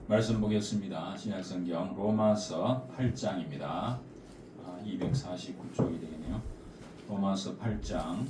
말씀 보겠습니다. 신약성경 로마서 8장입니다. 249쪽이 되겠네요. 로마서 8장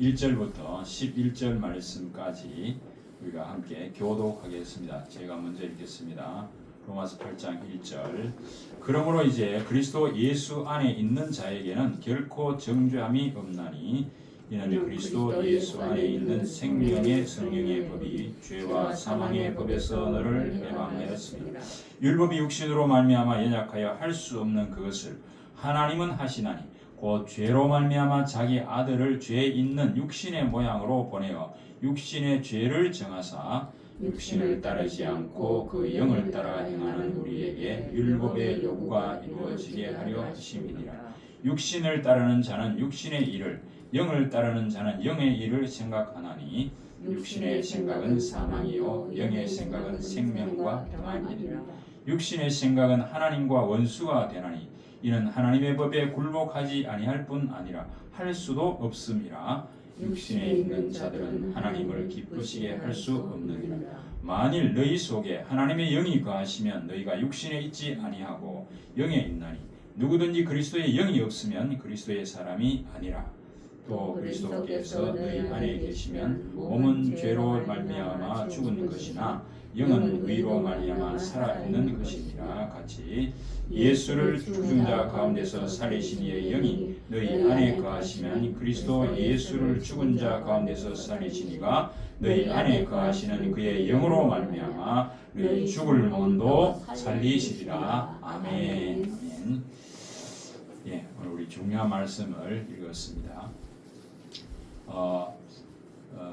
1절부터 11절 말씀까지 우리가 함께 교독하겠습니다. 제가 먼저 읽겠습니다. 로마서 8장 1절. 그러므로 이제 그리스도 예수 안에 있는 자에게는 결코 정죄함이 없나니 이는 그리스도 예수 안에 있는 생명의 성령의 법이 죄와 사망의 법에서 너를 해방하였습니다. 율법이 육신으로 말미암아 연약하여 할 수 없는 그것을 하나님은 하시나니 곧 죄로 말미암아 자기 아들을 죄 있는 육신의 모양으로 보내어 육신의 죄를 정하사 육신을 따르지 않고 그 영을 따라 행하는 우리에게 율법의 요구가 이루어지게 하려 하심이니라. 육신을 따르는 자는 육신의 일을, 영을 따르는 자는 영의 일을 생각하나니 육신의 생각은 사망이요 영의 생각은 생명과 평안이니라. 육신의 생각은 하나님과 원수가 되나니 이는 하나님의 법에 굴복하지 아니할 뿐 아니라 할 수도 없음이라. 육신에 있는 자들은 하나님을 기쁘시게 할 수 없느니라. 만일 너희 속에 하나님의 영이 거하시면 너희가 육신에 있지 아니하고 영에 있나니 누구든지 그리스도의 영이 없으면 그리스도의 사람이 아니라. 또 그리스도께서 너희 안에 계시면 몸은 죄로 말미암아 죽은 것이나 영은 의로 말미암아 살아있는 것이니라. 같이 예수를 죽은 자 가운데서 살리신 이의 영이 너희 안에 거하시면 그리스도 예수를 죽은 자 가운데서 살리신 이가 너희 안에 거하시는 그의 영으로 말미암아 너희 죽을 몸도 살리시리라. 아멘. 아멘. 예, 오늘 우리 중요한 말씀을 읽었습니다.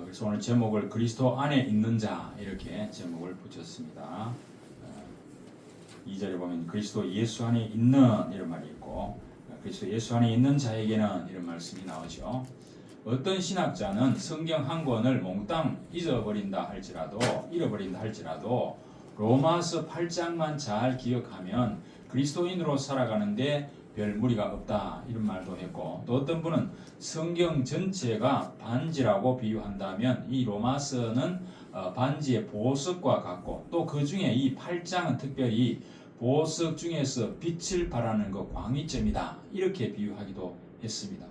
그래서 오늘 제목을 그리스도 안에 있는 자 이렇게 제목을 붙였습니다. 2절에 보면 그리스도 예수 안에 있는 이런 말이 있고 그리스도 예수 안에 있는 자에게는 이런 말씀이 나오죠. 어떤 신학자는 성경 한 권을 몽땅 잊어버린다 할지라도 로마서 8장만 잘 기억하면 그리스도인으로 살아가는데 별 무리가 없다 이런 말도 했고, 또 어떤 분은 성경 전체가 반지라고 비유한다면 이 로마서는 반지의 보석과 같고, 또 그 중에 이 8장은 특별히 보석 중에서 빛을 발하는 그 광의점이다 이렇게 비유하기도 했습니다.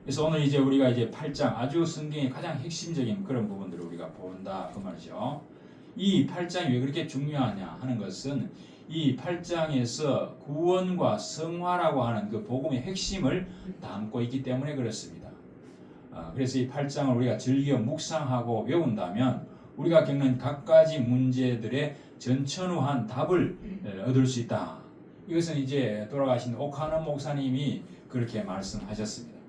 그래서 오늘 이제 우리가 이제 8장 아주 성경의 가장 핵심적인 그런 부분들을 우리가 본다 그 말이죠. 이 8장이 왜 그렇게 중요하냐 하는 것은 이 8장에서 구원과 성화라고 하는 그 복음의 핵심을 담고 있기 때문에 그렇습니다. 그래서 이 8장을 우리가 즐겨 묵상하고 외운다면 우리가 겪는 각가지 문제들의 전천후한 답을 얻을 수 있다. 이것은 이제 돌아가신 오카노 목사님이 그렇게 말씀하셨습니다.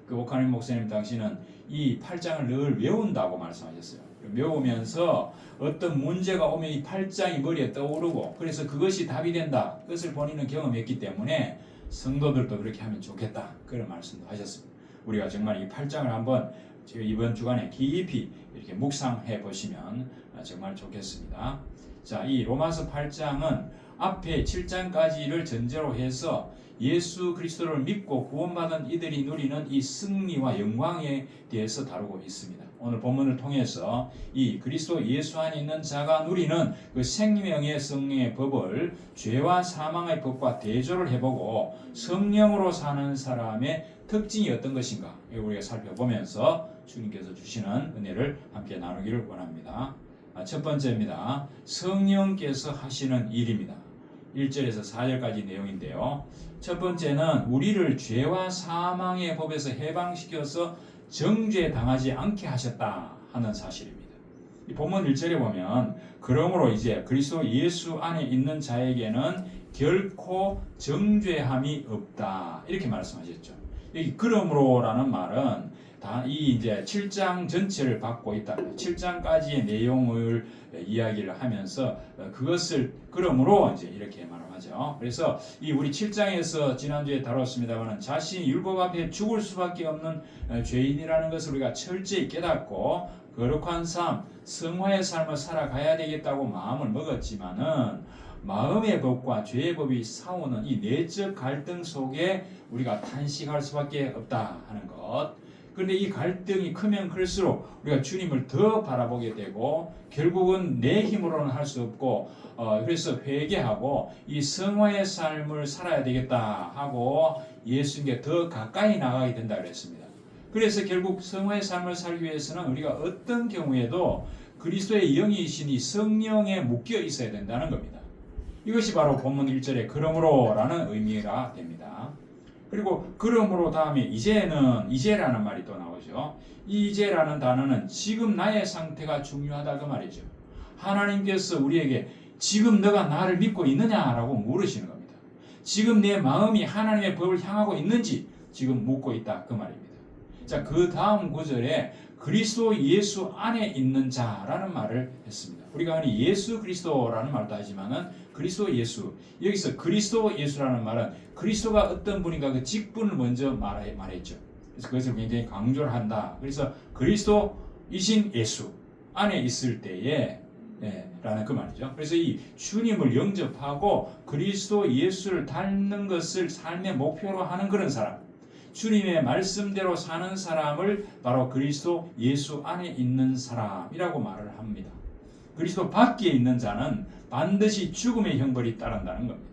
그 오카노 목사님 당시는 이 8장을 늘 외운다고 말씀하셨어요. 외우면서 어떤 문제가 오면 이 8장이 머리에 떠오르고 그래서 그것이 답이 된다. 그것을 본인은 경험했기 때문에 성도들도 그렇게 하면 좋겠다. 그런 말씀도 하셨습니다. 우리가 정말 이 8장을 한번 이번 주간에 깊이 이렇게 묵상해 보시면 정말 좋겠습니다. 자, 이 로마서 8장은 앞에 7장까지를 전제로 해서 예수 그리스도를 믿고 구원받은 이들이 누리는 이 승리와 영광에 대해서 다루고 있습니다. 오늘 본문을 통해서 이 그리스도 예수 안에 있는 자가 누리는 그 생명의 성령의 법을 죄와 사망의 법과 대조를 해보고 성령으로 사는 사람의 특징이 어떤 것인가 우리가 살펴보면서 주님께서 주시는 은혜를 함께 나누기를 원합니다. 첫 번째입니다. 성령께서 하시는 일입니다. 1절에서 4절까지 내용인데요. 첫 번째는 우리를 죄와 사망의 법에서 해방시켜서 정죄 당하지 않게 하셨다 하는 사실입니다. 이 본문 1절에 보면 그러므로 이제 그리스도 예수 안에 있는 자에게는 결코 정죄함이 없다 이렇게 말씀하셨죠. 여기 그러므로라는 말은 다 이 이제 7장 전체를 받고 있다. 7장까지의 내용을 이야기를 하면서 그것을 그러므로 이제 이렇게 말하죠. 그래서 이 우리 7장에서 지난주에 다뤘습니다만은 자신이 율법 앞에 죽을 수밖에 없는 죄인이라는 것을 우리가 철저히 깨닫고 거룩한 삶, 성화의 삶을 살아가야 되겠다고 마음을 먹었지만은 마음의 법과 죄의 법이 싸우는 이 내적 갈등 속에 우리가 탄식할 수밖에 없다 하는 것. 그런데 이 갈등이 크면 클수록 우리가 주님을 더 바라보게 되고 결국은 내 힘으로는 할 수 없고 그래서 회개하고 이 성화의 삶을 살아야 되겠다 하고 예수님께 더 가까이 나가게 된다 그랬습니다. 그래서 결국 성화의 삶을 살기 위해서는 우리가 어떤 경우에도 그리스도의 영이신 이 성령에 묶여 있어야 된다는 겁니다. 이것이 바로 본문 1절에 그러므로 라는 의미가 됩니다. 그리고 그러므로 다음에 이제라는 말이 또 나오죠. 이제라는 단어는 지금 나의 상태가 중요하다 그 말이죠. 하나님께서 우리에게 지금 너가 나를 믿고 있느냐라고 물으시는 겁니다. 지금 내 마음이 하나님의 법을 향하고 있는지 지금 묻고 있다 그 말입니다. 자, 그 다음 구절에 그리스도 예수 안에 있는 자라는 말을 했습니다. 우리가 흔히 예수 그리스도라는 말도 하지만은 그리스도 예수, 여기서 그리스도 예수라는 말은 그리스도가 어떤 분인가 그 직분을 먼저 말했죠. 그래서 그것을 굉장히 강조를 한다. 그래서 그리스도이신 예수 안에 있을 때에 라는 그 말이죠. 그래서 이 주님을 영접하고 그리스도 예수를 닮는 것을 삶의 목표로 하는 그런 사람, 주님의 말씀대로 사는 사람을 바로 그리스도 예수 안에 있는 사람이라고 말을 합니다. 그리스도 밖에 있는 자는 반드시 죽음의 형벌이 따른다는 겁니다.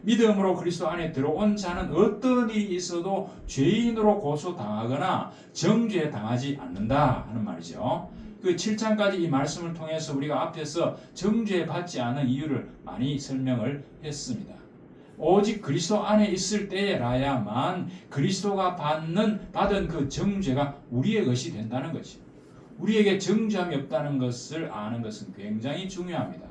믿음으로 그리스도 안에 들어온 자는 어떤 일이 있어도 죄인으로 고소당하거나 정죄 당하지 않는다 하는 말이죠. 그 7장까지 이 말씀을 통해서 우리가 앞에서 정죄 받지 않은 이유를 많이 설명을 했습니다. 오직 그리스도 안에 있을 때라야만 그리스도가 받은 그 정죄가 우리의 것이 된다는 것이죠. 우리에게 정죄함이 없다는 것을 아는 것은 굉장히 중요합니다.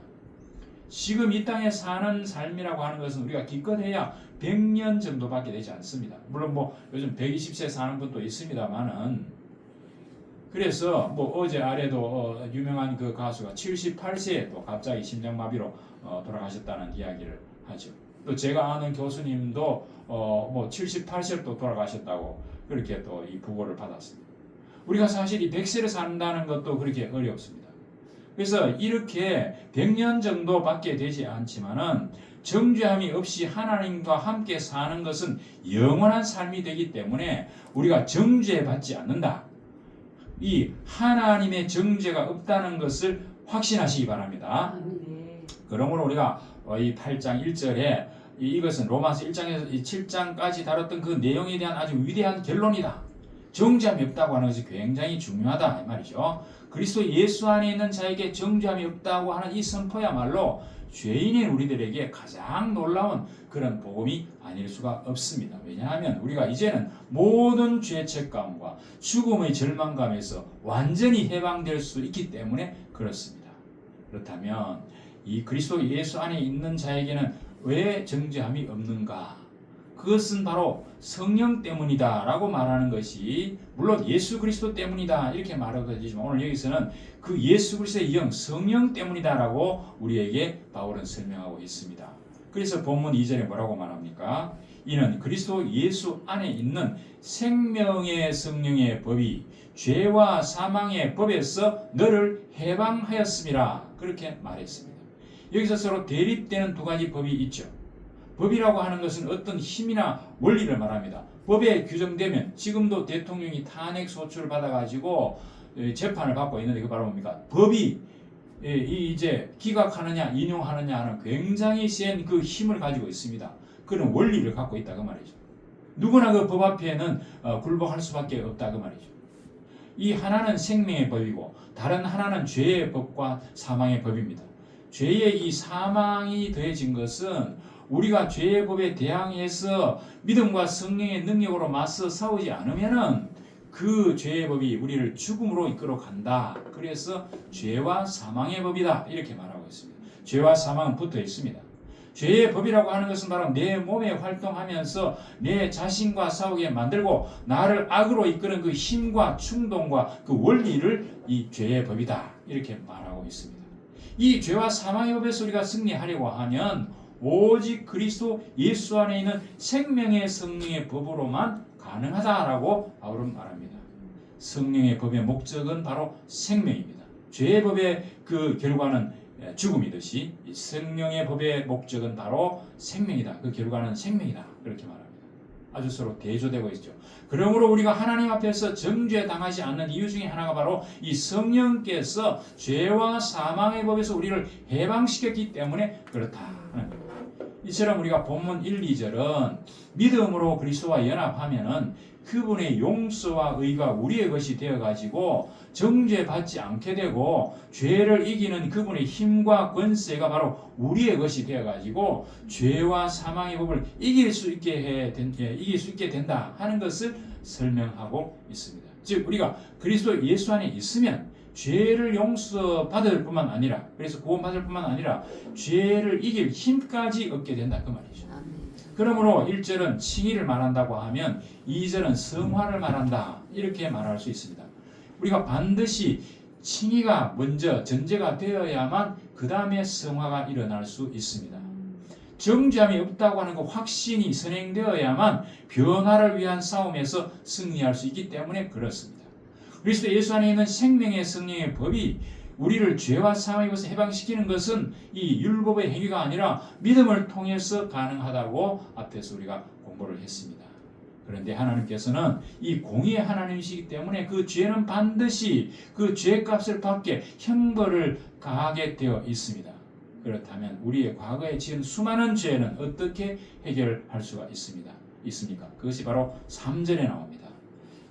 지금 이 땅에 사는 삶이라고 하는 것은 우리가 기껏해야 100년 정도밖에 되지 않습니다. 물론 뭐 요즘 120세 사는 분도 있습니다만은, 그래서 뭐 어제 아래도 유명한 그 가수가 78세에 또 갑자기 심장마비로 돌아가셨다는 이야기를 하죠. 또 제가 아는 교수님도 뭐 78세로 또 돌아가셨다고 그렇게 또 이 부고를 받았습니다. 우리가 사실 이 100세를 산다는 것도 그렇게 어렵습니다. 그래서 이렇게 100년 정도밖에 되지 않지만은 정죄함이 없이 하나님과 함께 사는 것은 영원한 삶이 되기 때문에 우리가 정죄받지 않는다. 이 하나님의 정죄가 없다는 것을 확신하시기 바랍니다. 그러므로 우리가 이 8장 1절에 이것은 로마서 1장에서 7장까지 다뤘던 그 내용에 대한 아주 위대한 결론이다. 정죄함이 없다고 하는 것이 굉장히 중요하다 이 말이죠. 그리스도 예수 안에 있는 자에게 정죄함이 없다고 하는 이 선포야말로 죄인인 우리들에게 가장 놀라운 그런 복음이 아닐 수가 없습니다. 왜냐하면 우리가 이제는 모든 죄책감과 죽음의 절망감에서 완전히 해방될 수 있기 때문에 그렇습니다. 그렇다면 이 그리스도 예수 안에 있는 자에게는 왜 정죄함이 없는가? 그것은 바로 성령 때문이다 라고 말하는 것이, 물론 예수 그리스도 때문이다 이렇게 말하고 되지만 오늘 여기서는 그 예수 그리스도의 영 성령 때문이다 라고 우리에게 바울은 설명하고 있습니다. 그래서 본문 2절에 뭐라고 말합니까? 이는 그리스도 예수 안에 있는 생명의 성령의 법이 죄와 사망의 법에서 너를 해방하였음이라 그렇게 말했습니다. 여기서 서로 대립되는 두 가지 법이 있죠. 법이라고 하는 것은 어떤 힘이나 원리를 말합니다. 법에 규정되면 지금도 대통령이 탄핵 소추를 받아가지고 재판을 받고 있는데 그 바로 뭡니까? 법이 이제 기각하느냐 인용하느냐 하는 굉장히 센 그 힘을 가지고 있습니다. 그런 원리를 갖고 있다 그 말이죠. 누구나 그 법 앞에는 굴복할 수밖에 없다 그 말이죠. 이 하나는 생명의 법이고 다른 하나는 죄의 법과 사망의 법입니다. 죄의 이 사망이 더해진 것은 우리가 죄의 법에 대항해서 믿음과 성령의 능력으로 맞서 싸우지 않으면은 그 죄의 법이 우리를 죽음으로 이끌어 간다. 그래서 죄와 사망의 법이다. 이렇게 말하고 있습니다. 죄와 사망은 붙어 있습니다. 죄의 법이라고 하는 것은 바로 내 몸에 활동하면서 내 자신과 싸우게 만들고 나를 악으로 이끄는 그 힘과 충동과 그 원리를 이 죄의 법이다. 이렇게 말하고 있습니다. 이 죄와 사망의 법에서 우리가 승리하려고 하면 오직 그리스도 예수 안에 있는 생명의 성령의 법으로만 가능하다라고 바울은 말합니다. 성령의 법의 목적은 바로 생명입니다. 죄의 법의 그 결과는 죽음이듯이 성령의 법의 목적은 바로 생명이다. 그 결과는 생명이다. 그렇게 말합니다. 아주 서로 대조되고 있죠. 그러므로 우리가 하나님 앞에서 정죄 당하지 않는 이유 중에 하나가 바로 이 성령께서 죄와 사망의 법에서 우리를 해방시켰기 때문에 그렇다 하는 겁니다. 이처럼 우리가 본문 1, 2절은 믿음으로 그리스도와 연합하면은 그분의 용서와 의가 우리의 것이 되어가지고 정죄받지 않게 되고 죄를 이기는 그분의 힘과 권세가 바로 우리의 것이 되어가지고 죄와 사망의 법을 이길 수 있게 된다 하는 것을 설명하고 있습니다. 즉 우리가 그리스도 예수 안에 있으면 죄를 용서받을 뿐만 아니라 그래서 구원받을 뿐만 아니라 죄를 이길 힘까지 얻게 된다 그 말이죠. 그러므로 1절은 칭의를 말한다고 하면 2절은 성화를 말한다 이렇게 말할 수 있습니다. 우리가 반드시 칭의가 먼저 전제가 되어야만 그 다음에 성화가 일어날 수 있습니다. 정죄함이 없다고 하는 그 확신이 선행되어야만 변화를 위한 싸움에서 승리할 수 있기 때문에 그렇습니다. 그리스도 예수 안에 있는 생명의 성령의 법이 우리를 죄와 사망의 것을 해방시키는 것은 이 율법의 행위가 아니라 믿음을 통해서 가능하다고 앞에서 우리가 공부를 했습니다. 그런데 하나님께서는 이 공의의 하나님이시기 때문에 그 죄는 반드시 그 죄값을 받게 형벌을 가하게 되어 있습니다. 그렇다면 우리의 과거에 지은 수많은 죄는 어떻게 해결할 수가 있습니까? 그것이 바로 3절에 나옵니다.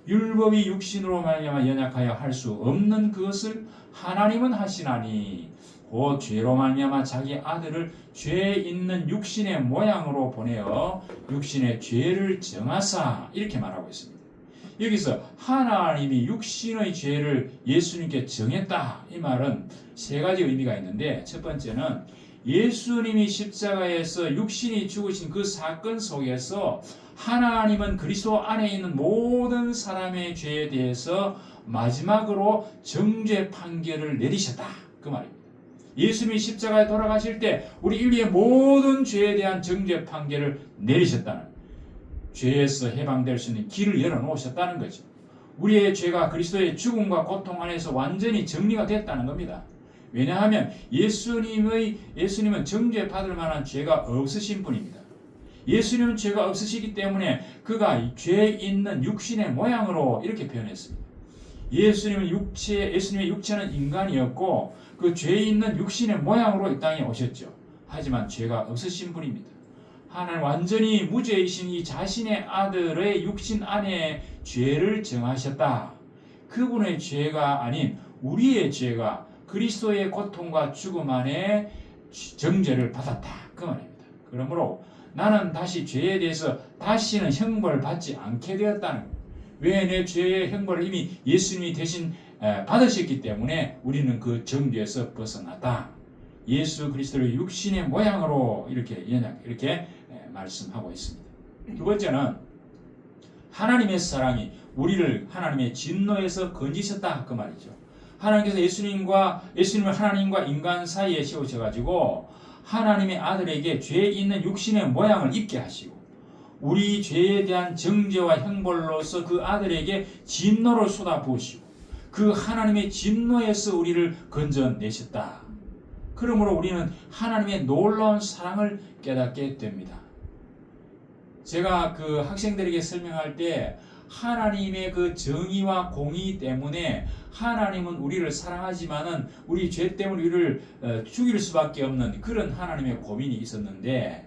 율법이 육신으로 말미암아 연약하여 할 수 없는 그것을 하나님은 하시나니 곧 죄로 말미암아 자기 아들을 죄 있는 육신의 모양으로 보내어 육신의 죄를 정하사 이렇게 말하고 있습니다. 여기서 하나님이 육신의 죄를 예수님께 정했다 이 말은 세 가지 의미가 있는데 첫 번째는 예수님이 십자가에서 육신이 죽으신 그 사건 속에서 하나님은 그리스도 안에 있는 모든 사람의 죄에 대해서 마지막으로 정죄 판결을 내리셨다 그 말입니다. 예수님이 십자가에 돌아가실 때 우리 인류의 모든 죄에 대한 정죄 판결을 내리셨다는 죄에서 해방될 수 있는 길을 열어놓으셨다는 거죠. 우리의 죄가 그리스도의 죽음과 고통 안에서 완전히 정리가 됐다는 겁니다. 왜냐하면 예수님은 정죄 받을 만한 죄가 없으신 분입니다. 예수님은 죄가 없으시기 때문에 그가 죄 있는 육신의 모양으로 이렇게 표현했습니다. 예수님의 육체는 인간이었고 그 죄 있는 육신의 모양으로 이 땅에 오셨죠. 하지만 죄가 없으신 분입니다. 하나님 완전히 무죄이신 이 자신의 아들의 육신 안에 죄를 정하셨다. 그분의 죄가 아닌 우리의 죄가 그리스도의 고통과 죽음 안에 정죄를 받았다. 그 말입니다. 그러므로 나는 다시 죄에 대해서 다시는 형벌을 받지 않게 되었다는 거예요. 왜 내 죄의 형벌을 이미 예수님이 대신 받으셨기 때문에 우리는 그 정죄에서 벗어났다. 예수 그리스도의 육신의 모양으로 이렇게 말씀하고 있습니다. 두 번째는 하나님의 사랑이 우리를 하나님의 진노에서 건지셨다 그 말이죠. 하나님께서 예수님을 하나님과 인간 사이에 세우셔가지고 하나님의 아들에게 죄 있는 육신의 모양을 입게 하시고 우리 죄에 대한 정죄와 형벌로서 그 아들에게 진노를 쏟아부으시고 그 하나님의 진노에서 우리를 건져내셨다. 그러므로 우리는 하나님의 놀라운 사랑을 깨닫게 됩니다. 제가 그 학생들에게 설명할 때 하나님의 그 정의와 공의 때문에 하나님은 우리를 사랑하지만은 우리 죄 때문에 우리를 죽일 수밖에 없는 그런 하나님의 고민이 있었는데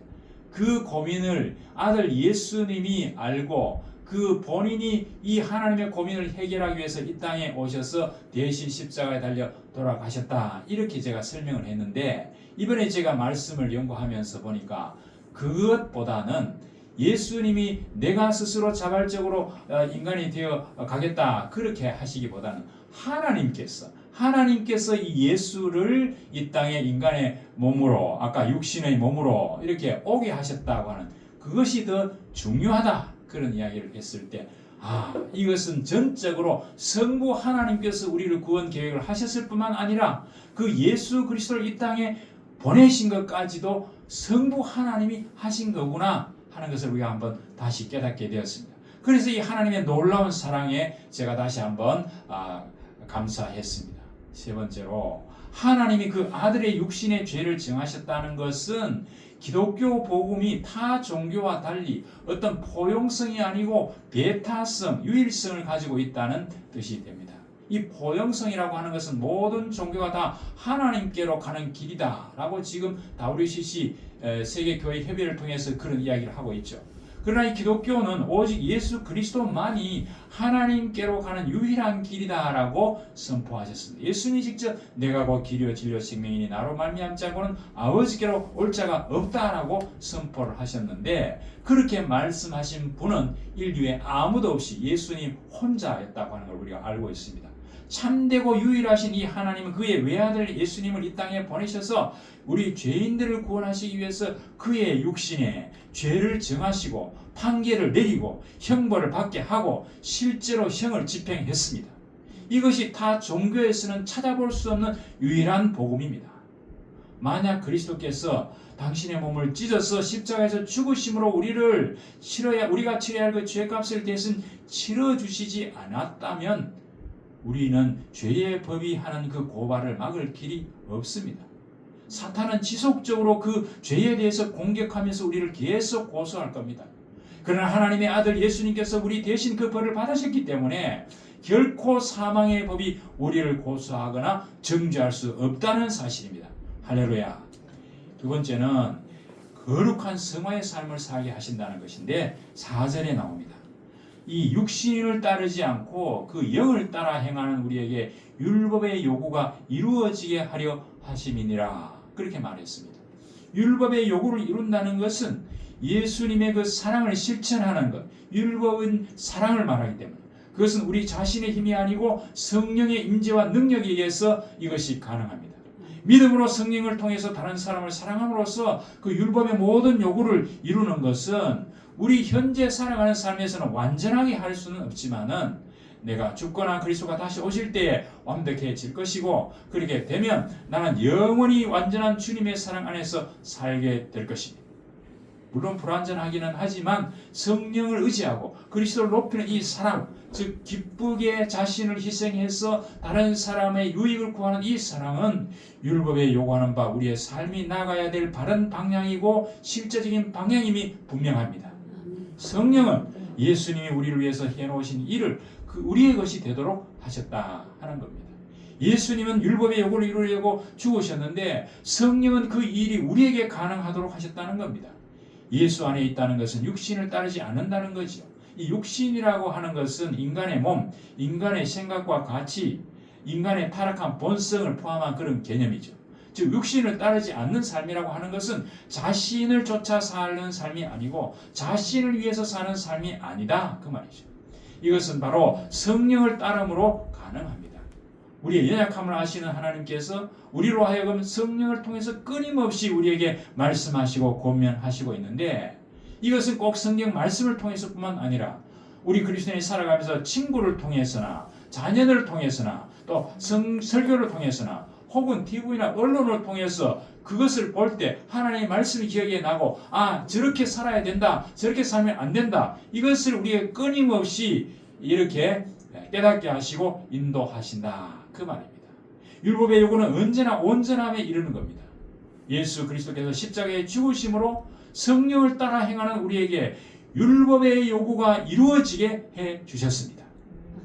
그 고민을 아들 예수님이 알고 그 본인이 이 하나님의 고민을 해결하기 위해서 이 땅에 오셔서 대신 십자가에 달려 돌아가셨다. 이렇게 제가 설명을 했는데 이번에 제가 말씀을 연구하면서 보니까 그것보다는 예수님이 내가 스스로 자발적으로 인간이 되어 가겠다 그렇게 하시기보다는 하나님께서 이 예수를 이 땅에 인간의 몸으로 아까 육신의 몸으로 이렇게 오게 하셨다고 하는 그것이 더 중요하다 그런 이야기를 했을 때 이것은 전적으로 성부 하나님께서 우리를 구원 계획을 하셨을 뿐만 아니라 그 예수 그리스도를 이 땅에 보내신 것까지도 성부 하나님이 하신 거구나 하는 것을 우리가 한번 다시 깨닫게 되었습니다. 그래서 이 하나님의 놀라운 사랑에 제가 다시 한번 감사했습니다. 세 번째로 하나님이 그 아들의 육신의 죄를 정하셨다는 것은 기독교 복음이 타 종교와 달리 어떤 포용성이 아니고 배타성, 유일성을 가지고 있다는 뜻이 됩니다. 이 포용성이라고 하는 것은 모든 종교가 다 하나님께로 가는 길이다 라고 지금 WCC 세계교회 협의를 통해서 그런 이야기를 하고 있죠. 그러나 이 기독교는 오직 예수 그리스도만이 하나님께로 가는 유일한 길이다라고 선포하셨습니다. 예수님이 직접 내가 곧 길이요 진리요 생명이니 나로 말미암지 않고는 아버지께로 올 자가 없다라고 선포를 하셨는데, 그렇게 말씀하신 분은 인류에 아무도 없이 예수님 혼자였다고 하는 걸 우리가 알고 있습니다. 참되고 유일하신 이 하나님은 그의 외아들 예수님을 이 땅에 보내셔서 우리 죄인들을 구원하시기 위해서 그의 육신에 죄를 정하시고 판결을 내리고 형벌을 받게 하고 실제로 형을 집행했습니다. 이것이 타 종교에서는 찾아볼 수 없는 유일한 복음입니다. 만약 그리스도께서 당신의 몸을 찢어서 십자가에서 죽으심으로 우리가 치러야 할 그 죄값을 대신 치러주시지 않았다면 우리는 죄의 법이 하는 그 고발을 막을 길이 없습니다. 사탄은 지속적으로 그 죄에 대해서 공격하면서 우리를 계속 고소할 겁니다. 그러나 하나님의 아들 예수님께서 우리 대신 그 벌을 받으셨기 때문에 결코 사망의 법이 우리를 고소하거나 정죄할 수 없다는 사실입니다. 할렐루야. 두 번째는 거룩한 성화의 삶을 살게 하신다는 것인데 4절에 나옵니다. 이 육신을 따르지 않고 그 영을 따라 행하는 우리에게 율법의 요구가 이루어지게 하려 하심이니라, 그렇게 말했습니다. 율법의 요구를 이룬다는 것은 예수님의 그 사랑을 실천하는 것, 율법은 사랑을 말하기 때문에 그것은 우리 자신의 힘이 아니고 성령의 임재와 능력에 의해서 이것이 가능합니다. 믿음으로 성령을 통해서 다른 사람을 사랑함으로써 그 율법의 모든 요구를 이루는 것은 우리 현재 살아가는 삶에서는 완전하게 할 수는 없지만은 내가 죽거나 그리스도가 다시 오실 때에 완벽해질 것이고, 그렇게 되면 나는 영원히 완전한 주님의 사랑 안에서 살게 될 것입니다. 물론 불완전하기는 하지만 성령을 의지하고 그리스도를 높이는 이 사랑, 즉 기쁘게 자신을 희생해서 다른 사람의 유익을 구하는 이 사랑은 율법에 요구하는 바 우리의 삶이 나가야 될 바른 방향이고 실제적인 방향임이 분명합니다. 성령은 예수님이 우리를 위해서 해놓으신 일을 우리의 것이 되도록 하셨다 하는 겁니다. 예수님은 율법의 요구를 이루려고 죽으셨는데 성령은 그 일이 우리에게 가능하도록 하셨다는 겁니다. 예수 안에 있다는 것은 육신을 따르지 않는다는 거죠. 이 육신이라고 하는 것은 인간의 몸, 인간의 생각과 가치, 인간의 타락한 본성을 포함한 그런 개념이죠. 즉 육신을 따르지 않는 삶이라고 하는 것은 자신을 쫓아 사는 삶이 아니고 자신을 위해서 사는 삶이 아니다, 그 말이죠. 이것은 바로 성령을 따름으로 가능합니다. 우리의 연약함을 아시는 하나님께서 우리로 하여금 성령을 통해서 끊임없이 우리에게 말씀하시고 권면하시고 있는데, 이것은 꼭 성경 말씀을 통해서뿐만 아니라 우리 그리스도인이 살아가면서 친구를 통해서나 자녀를 통해서나 또 설교를 통해서나 혹은 TV나 언론을 통해서 그것을 볼 때 하나님의 말씀이 기억에 나고, 아, 저렇게 살아야 된다, 저렇게 살면 안 된다, 이것을 우리에게 끊임없이 이렇게 깨닫게 하시고 인도하신다, 그 말입니다. 율법의 요구는 언제나 온전함에 이르는 겁니다. 예수 그리스도께서 십자가에 죽으심으로 성령을 따라 행하는 우리에게 율법의 요구가 이루어지게 해 주셨습니다.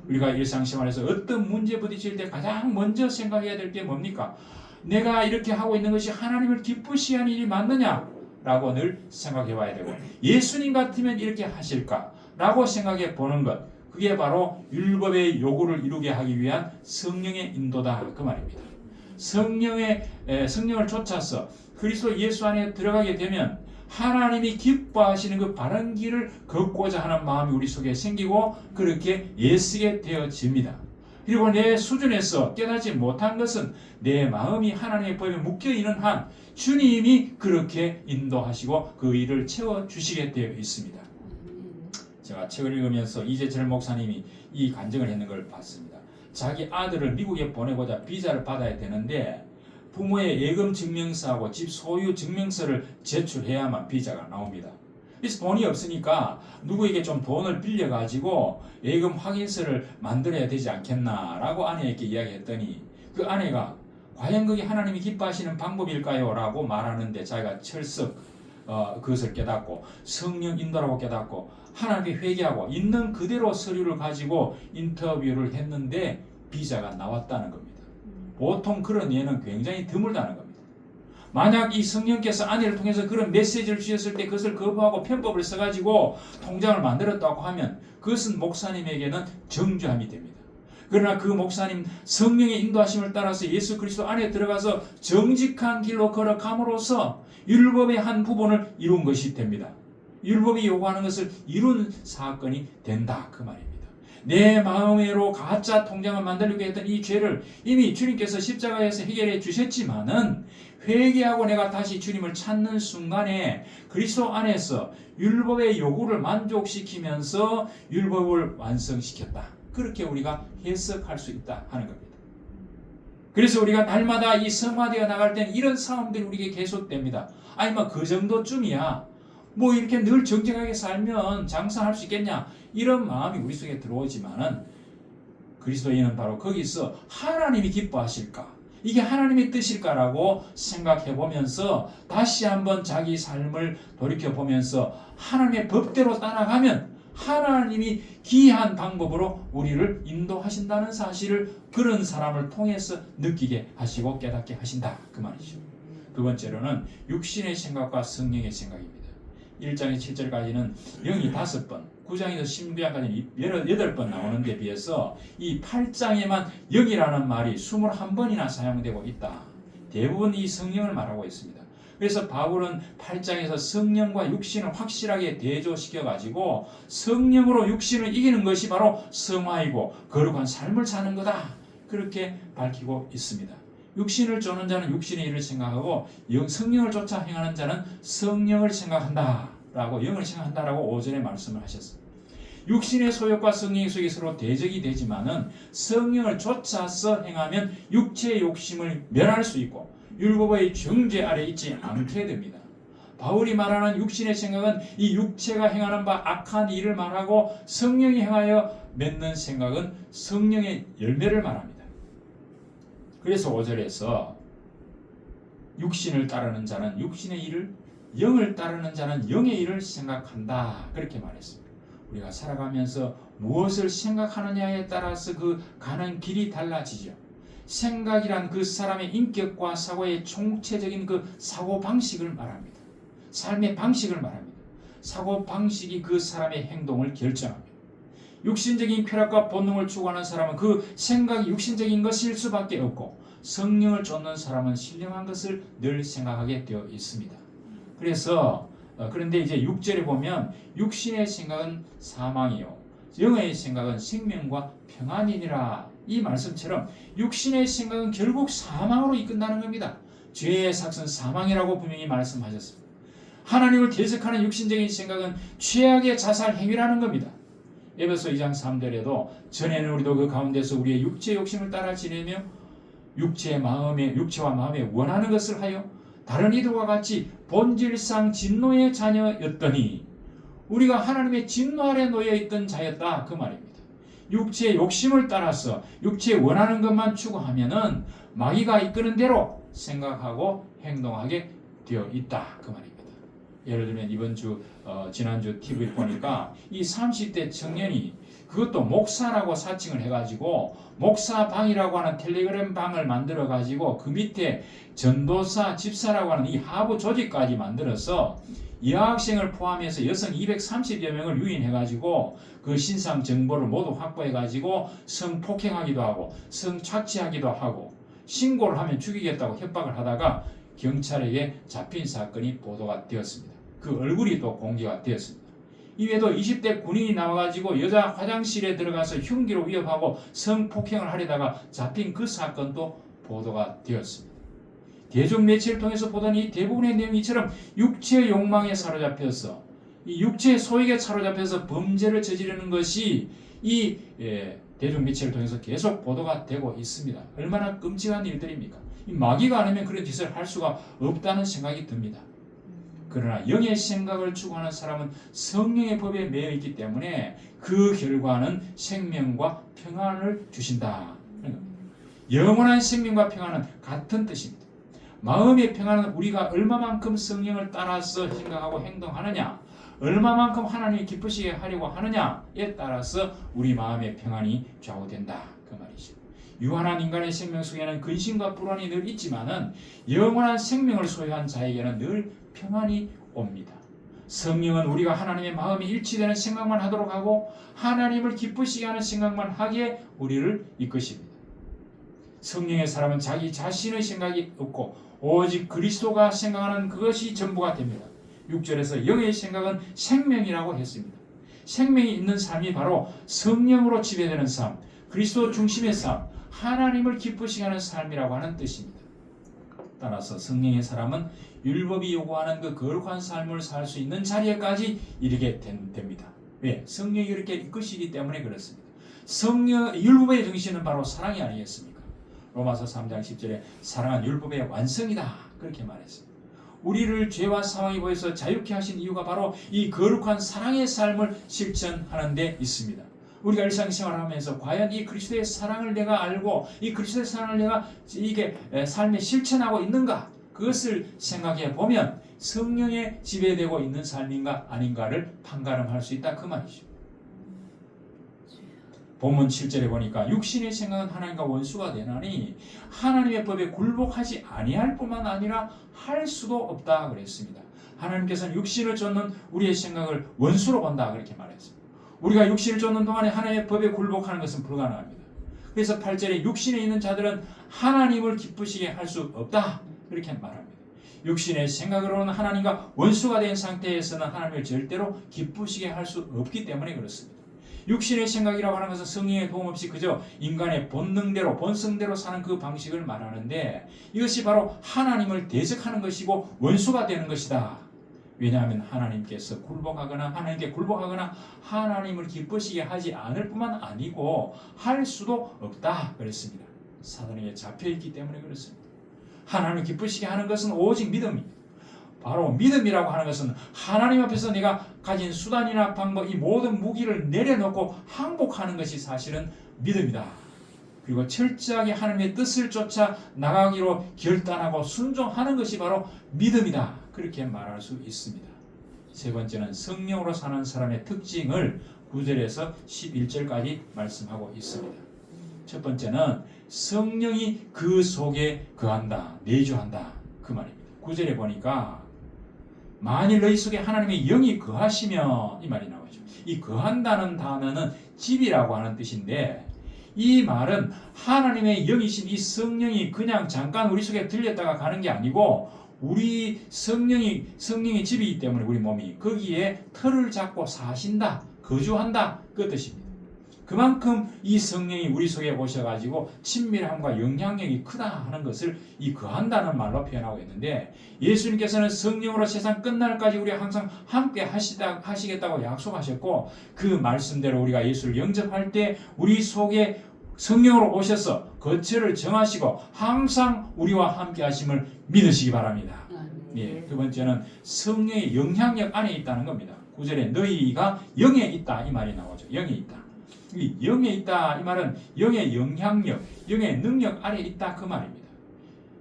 우리가 일상생활에서 어떤 문제 부딪힐 때 가장 먼저 생각해야 될 게 뭡니까? 내가 이렇게 하고 있는 것이 하나님을 기쁘시게 하는 일이 맞느냐? 라고 늘 생각해 봐야 되고, 예수님 같으면 이렇게 하실까? 라고 생각해 보는 것, 그게 바로 율법의 요구를 이루게 하기 위한 성령의 인도다, 그 말입니다. 성령을 쫓아서 그리스도 예수 안에 들어가게 되면 하나님이 기뻐하시는 그 바른 길을 걷고자 하는 마음이 우리 속에 생기고 그렇게 애쓰게 되어집니다. 그리고 내 수준에서 깨닫지 못한 것은 내 마음이 하나님의 법에 묶여있는 한 주님이 그렇게 인도하시고 그 일을 채워주시게 되어 있습니다. 제가 책을 읽으면서 이재철 목사님이 이 간증을 했는 걸 봤습니다. 자기 아들을 미국에 보내고자 비자를 받아야 되는데 부모의 예금 증명서하고 집 소유 증명서를 제출해야만 비자가 나옵니다. 그래서 돈이 없으니까 누구에게 좀 돈을 빌려가지고 예금 확인서를 만들어야 되지 않겠나라고 아내에게 이야기했더니 그 아내가 과연 그게 하나님이 기뻐하시는 방법일까요? 라고 말하는데 자기가 철석 그것을 깨닫고 성령 인도라고 깨닫고 하나님께 회개하고 있는 그대로 서류를 가지고 인터뷰를 했는데 비자가 나왔다는 겁니다. 보통 그런 예는 굉장히 드물다는 겁니다. 만약 이 성령께서 아내를 통해서 그런 메시지를 주셨을 때 그것을 거부하고 편법을 써가지고 통장을 만들었다고 하면 그것은 목사님에게는 정죄함이 됩니다. 그러나 그 목사님 성령의 인도하심을 따라서 예수 그리스도 안에 들어가서 정직한 길로 걸어감으로써 율법의 한 부분을 이룬 것이 됩니다. 율법이 요구하는 것을 이룬 사건이 된다 그 말입니다. 내 마음으로 가짜 통장을 만들려고 했던 이 죄를 이미 주님께서 십자가에서 해결해 주셨지만은 회개하고 내가 다시 주님을 찾는 순간에 그리스도 안에서 율법의 요구를 만족시키면서 율법을 완성시켰다. 그렇게 우리가 해석할 수 있다 하는 겁니다. 그래서 우리가 날마다 이 성화되어 나갈 때는 이런 싸움들이 우리에게 계속됩니다. 아니 뭐 그 정도쯤이야. 뭐 이렇게 늘 정직하게 살면 장사할 수 있겠냐. 이런 마음이 우리 속에 들어오지만은 그리스도인은 바로 거기서 하나님이 기뻐하실까? 이게 하나님의 뜻일까라고 생각해 보면서 다시 한번 자기 삶을 돌이켜 보면서 하나님의 법대로 따라가면 하나님이 기이한 방법으로 우리를 인도하신다는 사실을 그런 사람을 통해서 느끼게 하시고 깨닫게 하신다 그 말이죠. 두 번째로는 육신의 생각과 성령의 생각입니다. 1장의 7절까지는 영이 5번, 9장에서 19장까지는 18번 나오는 데 비해서 이 8장에만 영이라는 말이 21번이나 사용되고 있다. 대부분 이 성령을 말하고 있습니다. 그래서 바울은 8장에서 성령과 육신을 확실하게 대조시켜가지고 성령으로 육신을 이기는 것이 바로 성화이고 거룩한 삶을 사는 거다. 그렇게 밝히고 있습니다. 육신을 쫓는 자는 육신의 일을 생각하고 성령을 쫓아 행하는 자는 성령을 생각한다 라고 영을 생각한다라고 5절에 말씀을 하셨습니다. 육신의 소욕과 성령의 소욕이 서로 대적이 되지만은 성령을 쫓아서 행하면 육체의 욕심을 멸할 수 있고 율법의 정죄 아래 있지 않게 됩니다. 바울이 말하는 육신의 생각은 이 육체가 행하는 바 악한 일을 말하고 성령이 행하여 맺는 생각은 성령의 열매를 말합니다. 그래서 5절에서 육신을 따르는 자는 육신의 일을, 영을 따르는 자는 영의 일을 생각한다. 그렇게 말했습니다. 우리가 살아가면서 무엇을 생각하느냐에 따라서 그 가는 길이 달라지죠. 생각이란 그 사람의 인격과 사고의 총체적인 그 사고 방식을 말합니다. 삶의 방식을 말합니다. 사고 방식이 그 사람의 행동을 결정합니다. 육신적인 쾌락과 본능을 추구하는 사람은 그 생각이 육신적인 것일 수밖에 없고 성령을 쫓는 사람은 신령한 것을 늘 생각하게 되어 있습니다. 그래서 그런데 이제 6절에 보면 육신의 생각은 사망이요 영의 생각은 생명과 평안이니라 이 말씀처럼 육신의 생각은 결국 사망으로 이끈다는 겁니다. 죄의 삭은 사망이라고 분명히 말씀하셨습니다. 하나님을 대적하는 육신적인 생각은 최악의 자살 행위라는 겁니다. 에베소 2장 3절에도 전에는 우리도 그 가운데서 우리의 육체의 욕심을 따라 지내며 육체와 마음에 원하는 것을 하여 다른 이들과 같이 본질상 진노의 자녀였더니 우리가 하나님의 진노 아래 놓여있던 자였다 그 말입니다. 육체의 욕심을 따라서 육체에 원하는 것만 추구하면은 마귀가 이끄는 대로 생각하고 행동하게 되어 있다 그 말입니다. 예를 들면 이번 주 지난주 TV 보니까 이 30대 청년이 그것도 목사라고 사칭을 해가지고 목사방이라고 하는 텔레그램 방을 만들어가지고 그 밑에 전도사, 집사라고 하는 이 하부 조직까지 만들어서 여학생을 포함해서 여성 230여 명을 유인해가지고 그 신상 정보를 모두 확보해가지고 성폭행하기도 하고 성착취하기도 하고 신고를 하면 죽이겠다고 협박을 하다가 경찰에게 잡힌 사건이 보도가 되었습니다. 그 얼굴이 또 공개가 되었습니다. 이외에도 20대 군인이 나와가지고 여자 화장실에 들어가서 흉기로 위협하고 성폭행을 하려다가 잡힌 그 사건도 보도가 되었습니다. 대중 매체를 통해서 보던 이 대부분의 내용이 이처럼 육체의 욕망에 사로잡혀서 이 육체의 소욕에 사로잡혀서 범죄를 저지르는 것이 이 대중 매체를 통해서 계속 보도가 되고 있습니다. 얼마나 끔찍한 일들입니까? 이 마귀가 아니면 그런 짓을 할 수가 없다는 생각이 듭니다. 그러나 영의 생각을 추구하는 사람은 성령의 법에 매여 있기 때문에 그 결과는 생명과 평안을 주신다. 영원한 생명과 평안은 같은 뜻입니다. 마음의 평안은 우리가 얼마만큼 성령을 따라서 생각하고 행동하느냐, 얼마만큼 하나님이 기쁘시게 하려고 하느냐에 따라서 우리 마음의 평안이 좌우된다 그 말이죠. 유한한 인간의 생명 속에는 근심과 불안이 늘 있지만은 영원한 생명을 소유한 자에게는 늘 평안이 옵니다. 성령은 우리가 하나님의 마음이 일치되는 생각만 하도록 하고 하나님을 기쁘시게 하는 생각만 하기에 우리를 이끄십니다. 성령의 사람은 자기 자신의 생각이 없고 오직 그리스도가 생각하는 그것이 전부가 됩니다. 6절에서 영의 생각은 생명이라고 했습니다. 생명이 있는 삶이 바로 성령으로 지배되는 삶, 그리스도 중심의 삶, 하나님을 기쁘시게 하는 삶이라고 하는 뜻입니다. 따라서 성령의 사람은 율법이 요구하는 그 거룩한 삶을 살 수 있는 자리에까지 이르게 됩니다. 왜? 성령이 이렇게 이끄시기 때문에 그렇습니다. 율법의 정신은 바로 사랑이 아니겠습니까? 로마서 3장 10절에 사랑은 율법의 완성이다 그렇게 말했습니다. 우리를 죄와 사망의 보에서 자유케 하신 이유가 바로 이 거룩한 사랑의 삶을 실천하는 데 있습니다. 우리가 일상생활을 하면서 과연 이 그리스도의 사랑을 내가 알고 이 그리스도의 사랑을 내가 이게 삶에 실천하고 있는가? 그것을 생각해 보면 성령에 지배되고 있는 삶인가 아닌가를 판가름할 수 있다 그 말이죠. 본문 7절에 보니까 육신의 생각은 하나님과 원수가 되나니 하나님의 법에 굴복하지 아니할 뿐만 아니라 할 수도 없다 그랬습니다. 하나님께서는 육신을 쫓는 우리의 생각을 원수로 본다 그렇게 말했습니다. 우리가 육신을 쫓는 동안에 하나님의 법에 굴복하는 것은 불가능합니다. 그래서 8절에 육신에 있는 자들은 하나님을 기쁘시게 할 수 없다 그렇게 말합니다. 육신의 생각으로는 하나님과 원수가 된 상태에서는 하나님을 절대로 기쁘시게 할 수 없기 때문에 그렇습니다. 육신의 생각이라고 하는 것은 성령의 도움 없이 그저 인간의 본능대로 본성대로 사는 그 방식을 말하는데 이것이 바로 하나님을 대적하는 것이고 원수가 되는 것이다. 왜냐하면 하나님께서 굴복하거나 하나님께 굴복하거나 하나님을 기쁘시게 하지 않을 뿐만 아니고 할 수도 없다 그랬습니다. 사단에게 잡혀있기 때문에 그렇습니다. 하나님을 기쁘시게 하는 것은 오직 믿음입니다. 바로 믿음이라고 하는 것은 하나님 앞에서 내가 가진 수단이나 방법 이 모든 무기를 내려놓고 항복하는 것이 사실은 믿음이다. 그리고 철저하게 하나님의 뜻을 쫓아 나가기로 결단하고 순종하는 것이 바로 믿음이다. 그렇게 말할 수 있습니다. 세 번째는 성령으로 사는 사람의 특징을 9절에서 11절까지 말씀하고 있습니다. 첫 번째는 성령이 그 속에 거한다, 내주한다 그 말입니다. 9절에 보니까 만일 너희 속에 하나님의 영이 거하시면 이 말이 나오죠. 이 거한다는 단어는 집이라고 하는 뜻인데 이 말은 하나님의 영이신 이 성령이 그냥 잠깐 우리 속에 들렸다가 가는 게 아니고 우리 성령이 집이기 때문에 우리 몸이 거기에 터를 잡고 사신다, 거주한다 그 뜻입니다. 그만큼 이 성령이 우리 속에 오셔가지고 친밀함과 영향력이 크다 하는 것을 이 거한다는 말로 표현하고 있는데 예수님께서는 성령으로 세상 끝날까지 우리가 항상 함께 하시겠다고 약속하셨고 그 말씀대로 우리가 예수를 영접할 때 우리 속에 성령으로 오셔서 거처를 정하시고 항상 우리와 함께 하심을 믿으시기 바랍니다. 예, 두 번째는 성령의 영향력 안에 있다는 겁니다. 9절에 너희가 영에 있다 이 말이 나오죠. 영에 있다. 이 영에 있다 이 말은 영의 영향력, 영의 능력 아래 있다 그 말입니다.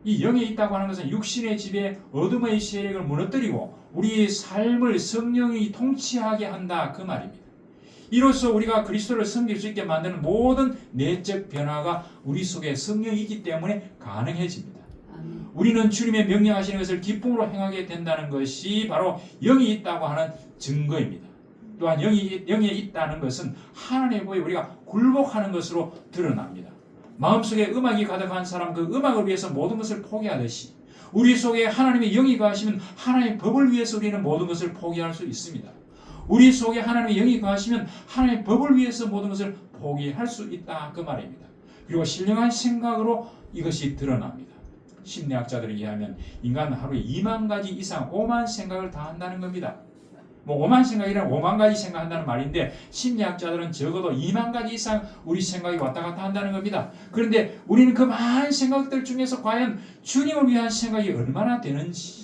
이 영에 있다고 하는 것은 육신의 지배, 어둠의 세력을 무너뜨리고 우리의 삶을 성령이 통치하게 한다 그 말입니다. 이로써 우리가 그리스도를 섬길 수 있게 만드는 모든 내적 변화가 우리 속에 성령이 있기 때문에 가능해집니다. 우리는 주님의 명령하시는 것을 기쁨으로 행하게 된다는 것이 바로 영이 있다고 하는 증거입니다. 또한 영에 있다는 것은 하나님의 법에 우리가 굴복하는 것으로 드러납니다. 마음속에 음악이 가득한 사람 그 음악을 위해서 모든 것을 포기하듯이 우리 속에 하나님의 영이 거하시면 하나님의 법을 위해서 우리는 모든 것을 포기할 수 있습니다. 우리 속에 하나님의 영이 거하시면 하나님의 법을 위해서 모든 것을 포기할 수 있다 그 말입니다. 그리고 신령한 생각으로 이것이 드러납니다. 심리학자들에 의하면 인간은 하루에 2만 가지 이상 5만 생각을 다 한다는 겁니다. 뭐 5만 생각이란 5만 가지 생각한다는 말인데 심리학자들은 적어도 2만 가지 이상 우리 생각이 왔다 갔다 한다는 겁니다. 그런데 우리는 그 많은 생각들 중에서 과연 주님을 위한 생각이 얼마나 되는지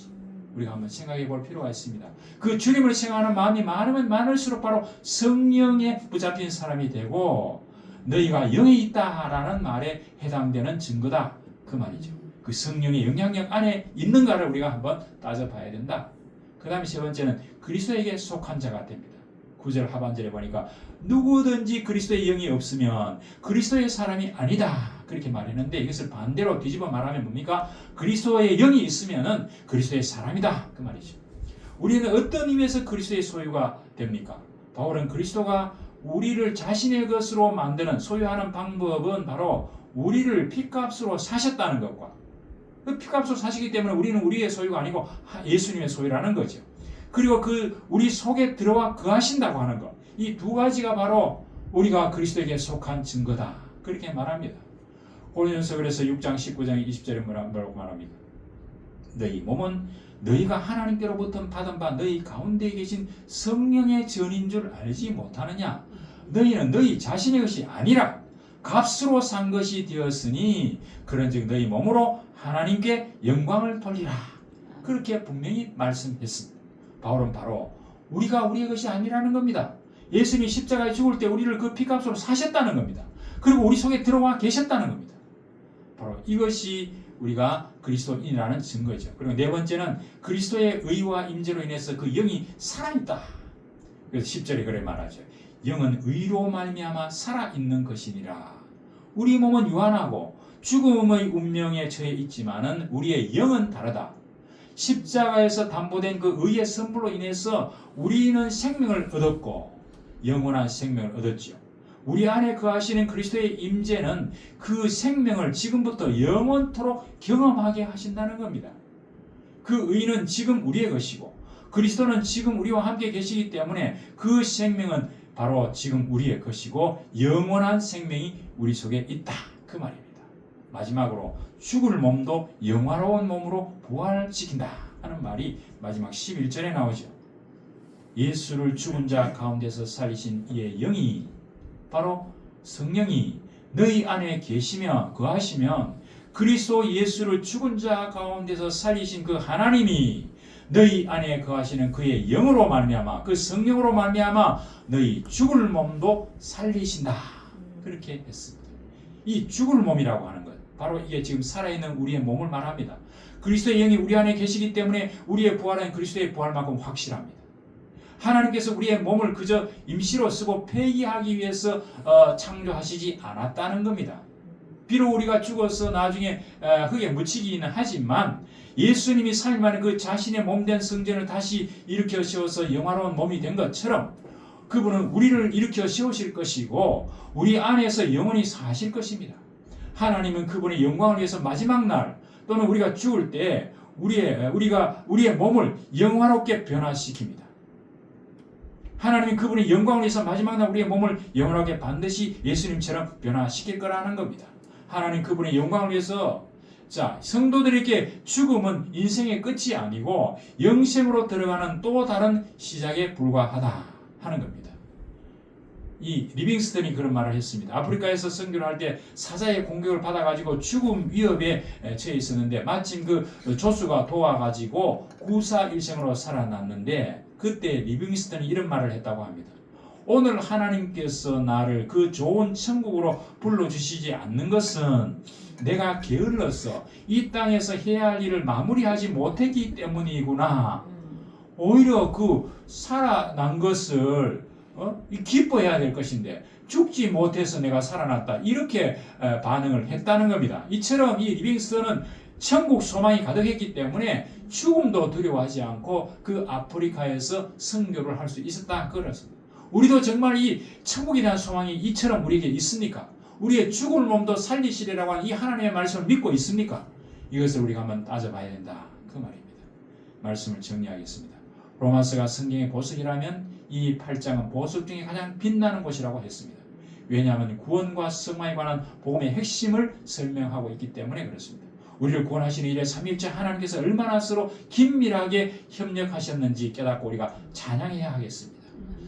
우리가 한번 생각해 볼 필요가 있습니다. 그 주님을 생각하는 마음이 많으면 많을수록 바로 성령에 붙잡힌 사람이 되고 너희가 영이 있다라는 말에 해당되는 증거다 그 말이죠. 그 성령의 영향력 안에 있는가를 우리가 한번 따져봐야 된다. 그 다음에 세 번째는 그리스도에게 속한 자가 됩니다. 9절 하반절에 보니까 누구든지 그리스도의 영이 없으면 그리스도의 사람이 아니다 그렇게 말했는데, 이것을 반대로 뒤집어 말하면 뭡니까? 그리스도의 영이 있으면 그리스도의 사람이다 그 말이죠. 우리는 어떤 의미에서 그리스도의 소유가 됩니까? 바울은 그리스도가 우리를 자신의 것으로 만드는 소유하는 방법은 바로 우리를 핏값으로 사셨다는 것과, 그 핏값으로 사시기 때문에 우리는 우리의 소유가 아니고 예수님의 소유라는 거죠. 그리고 그 우리 속에 들어와 거하신다고 하는 것, 이 두 가지가 바로 우리가 그리스도에게 속한 증거다 그렇게 말합니다. 고린도전서 그래서 6장 19장 20절에 뭐라고 말합니까? 너희 몸은 너희가 하나님께로부터 받은 바 너희 가운데 계신 성령의 전인 줄 알지 못하느냐? 너희는 너희 자신의 것이 아니라 값으로 산 것이 되었으니 그런즉 너희 몸으로 하나님께 영광을 돌리라. 그렇게 분명히 말씀했습니다. 바울은 바로 우리가 우리의 것이 아니라는 겁니다. 예수님이 십자가에 죽을 때 우리를 그 피값으로 사셨다는 겁니다. 그리고 우리 속에 들어와 계셨다는 겁니다. 바로 이것이 우리가 그리스도인이라는 증거죠. 그리고 네 번째는 그리스도의 의와 임재로 인해서 그 영이 살아있다. 그래서 10절에 그래 말하죠. 영은 의로 말미암아 살아있는 것이니라. 우리 몸은 유한하고 죽음의 운명에 처해 있지만은 우리의 영은 다르다. 십자가에서 담보된 그 의의 선물로 인해서 우리는 생명을 얻었고 영원한 생명을 얻었지요. 우리 안에 거하시는 그리스도의 임재는 그 생명을 지금부터 영원토록 경험하게 하신다는 겁니다. 그 의는 지금 우리의 것이고 그리스도는 지금 우리와 함께 계시기 때문에 그 생명은 바로 지금 우리의 것이고 영원한 생명이 우리 속에 있다 그 말입니다. 마지막으로 죽을 몸도 영화로운 몸으로 부활시킨다 하는 말이 마지막 11절에 나오죠. 예수를 죽은 자 가운데서 살리신 이의 영이 바로 성령이 너희 안에 계시며 거하시면 그리스도 예수를 죽은 자 가운데서 살리신 그 하나님이 너희 안에 거하시는 그의 영으로 말미암아 그 성령으로 말미암아 너희 죽을 몸도 살리신다 그렇게 했습니다. 이 죽을 몸이라고 하는 것 바로 이게 지금 살아있는 우리의 몸을 말합니다. 그리스도의 영이 우리 안에 계시기 때문에 우리의 부활은 그리스도의 부활만큼 확실합니다. 하나님께서 우리의 몸을 그저 임시로 쓰고 폐기하기 위해서 창조하시지 않았다는 겁니다. 비록 우리가 죽어서 나중에 흙에 묻히기는 하지만 예수님이 3일 만에 그 자신의 몸된 성전을 다시 일으켜 세워서 영화로운 몸이 된 것처럼 그분은 우리를 일으켜 세우실 것이고 우리 안에서 영원히 사실 것입니다. 하나님은 그분의 영광을 위해서 마지막 날 또는 우리가 죽을 때 우리의 몸을 영화롭게 변화시킵니다. 하나님이 그분의 영광을 위해서 마지막 날 우리의 몸을 영원하게 반드시 예수님처럼 변화시킬 거라는 겁니다. 하나님 그분의 영광을 위해서 성도들에게 죽음은 인생의 끝이 아니고 영생으로 들어가는 또 다른 시작에 불과하다 하는 겁니다. 이 리빙스턴이 그런 말을 했습니다. 아프리카에서 선교를 할 때 사자의 공격을 받아가지고 죽음 위협에 처해 있었는데 마침 그 조수가 도와가지고 구사일생으로 살아났는데 그때 리빙스턴이 이런 말을 했다고 합니다. 오늘 하나님께서 나를 그 좋은 천국으로 불러주시지 않는 것은 내가 게을러서 이 땅에서 해야 할 일을 마무리하지 못했기 때문이구나. 오히려 그 살아난 것을 기뻐해야 될 것인데 죽지 못해서 내가 살아났다 이렇게 반응을 했다는 겁니다. 이처럼 이 리빙스턴은 천국 소망이 가득했기 때문에 죽음도 두려워하지 않고 그 아프리카에서 선교를 할 수 있었다 그랬습니다. 우리도 정말 이 천국에 대한 소망이 이처럼 우리에게 있습니까? 우리의 죽을 몸도 살리시리라고 하는 이 하나님의 말씀을 믿고 있습니까? 이것을 우리가 한번 따져봐야 된다 그 말입니다. 말씀을 정리하겠습니다. 로마서가 성경의 보석이라면 이 8장은 보석 중에 가장 빛나는 곳이라고 했습니다. 왜냐하면 구원과 성화에 관한 복음의 핵심을 설명하고 있기 때문에 그렇습니다. 우리를 구원하시는 일에 삼위일체 하나님께서 얼마나 서로 긴밀하게 협력하셨는지 깨닫고 우리가 찬양해야 하겠습니다.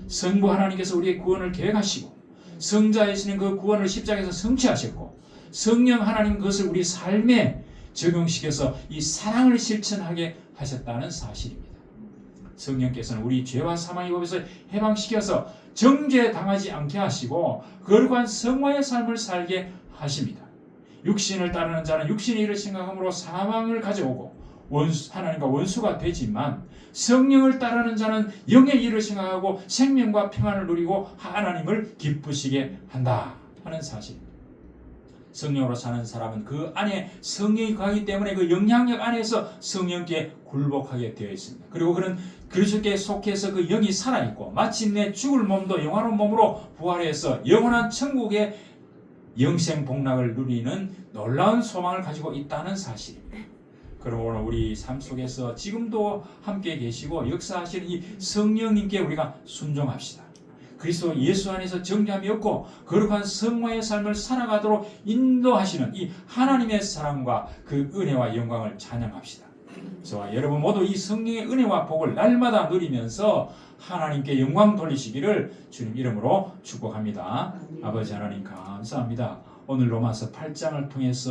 성부 하나님께서 우리의 구원을 계획하시고 성자이시는 그 구원을 십자가에서 성취하셨고 성령 하나님 그것을 우리 삶에 적용시켜서 이 사랑을 실천하게 하셨다는 사실입니다. 성령께서는 우리 죄와 사망의 법에서 해방시켜서 정죄 당하지 않게 하시고 거룩한 성화의 삶을 살게 하십니다. 육신을 따르는 자는 육신의 일을 생각함으로 사망을 가져오고 하나님과 원수가 되지만 성령을 따르는 자는 영의 일을 생각하고 생명과 평안을 누리고 하나님을 기쁘시게 한다 하는 사실입니다. 성령으로 사는 사람은 그 안에 성령이 거하기 때문에 그 영향력 안에서 성령께 굴복하게 되어 있습니다. 그리고 그는 그리스도께 속해서 그 영이 살아있고 마침내 죽을 몸도 영화로운 몸으로 부활해서 영원한 천국의 영생 복락을 누리는 놀라운 소망을 가지고 있다는 사실입니다. 그러므로 오늘 우리 삶 속에서 지금도 함께 계시고 역사하시는 이 성령님께 우리가 순종합시다. 그리스도 예수 안에서 정죄함이 없고 거룩한 성화의 삶을 살아가도록 인도하시는 이 하나님의 사랑과 그 은혜와 영광을 찬양합시다. 저와 여러분 모두 이 성령의 은혜와 복을 날마다 누리면서 하나님께 영광 돌리시기를 주님 이름으로 축복합니다. 아버지 하나님 감사합니다. 오늘 로마서 8장을 통해서